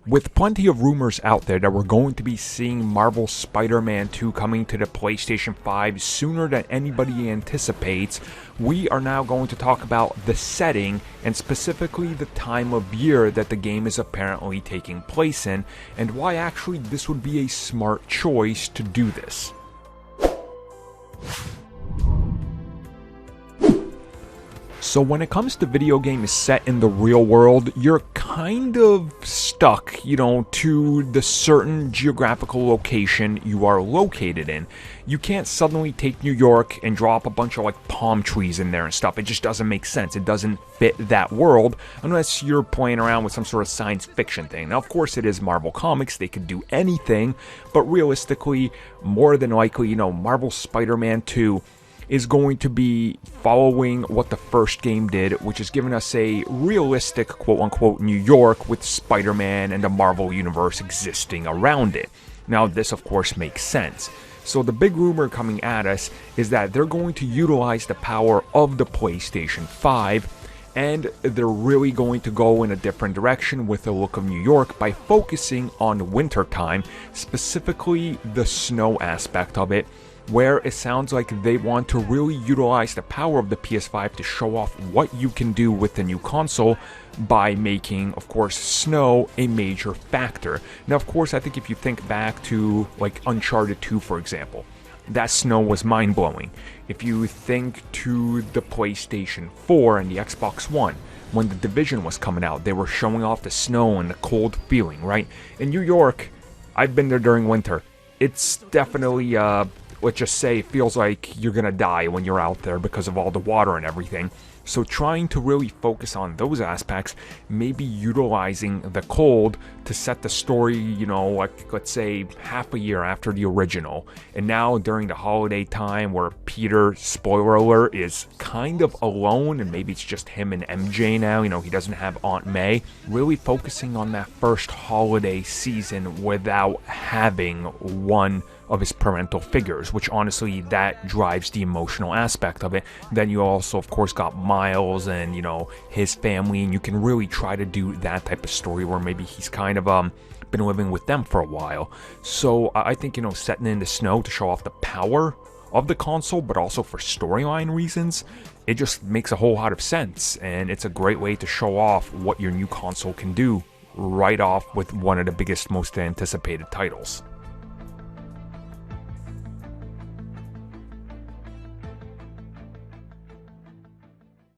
With plenty of rumors out there that we're going to be seeing Marvel Spider-Man 2 coming to the PlayStation 5 sooner than anybody anticipates, we are now going to talk about the setting and specifically the time of year that the game is apparently taking place in, and why actually this would be a smart choice to do this. So when it comes to video games set in the real world, you're kind of stuck, to the certain geographical location you are located in. You can't suddenly take New York and drop a bunch of palm trees in there and stuff. It just doesn't make sense. It doesn't fit that world unless you're playing around with some sort of science fiction thing. Now, of course, it is Marvel Comics. They could do anything, but realistically, more than likely, Marvel Spider-Man 2 is going to be following what the first game did, which is giving us a realistic, quote-unquote, New York with Spider-Man and the Marvel Universe existing around it. Now, this, of course, makes sense. So the big rumor coming at us is that they're going to utilize the power of the PlayStation 5, and they're really going to go in a different direction with the look of New York by focusing on wintertime, specifically the snow aspect of it, where it sounds like they want to really utilize the power of the PS5 to show off what you can do with the new console by making, of course, snow a major factor. Now, of course, I think if you think back to, Uncharted 2, for example, that snow was mind-blowing. If you think to the PlayStation 4 and the Xbox One, when The Division was coming out, they were showing off the snow and the cold feeling, right? In New York, I've been there during winter. It's definitely, let's just say, it feels like you're gonna die when you're out there because of all the water and everything. So trying to really focus on those aspects, maybe utilizing the cold to set the story, let's say half a year after the original. And now during the holiday time where Peter, spoiler alert, is kind of alone, and maybe it's just him and MJ now, he doesn't have Aunt May, really focusing on that first holiday season without having one of his parental figures, which honestly, that drives the emotional aspect of it. Then you also, of course, got Miles and, his family, and you can really try to do that type of story where maybe he's kind of been living with them for a while. So I think, setting in the snow to show off the power of the console, but also for storyline reasons, it just makes a whole lot of sense, and it's a great way to show off what your new console can do right off with one of the biggest, most anticipated titles.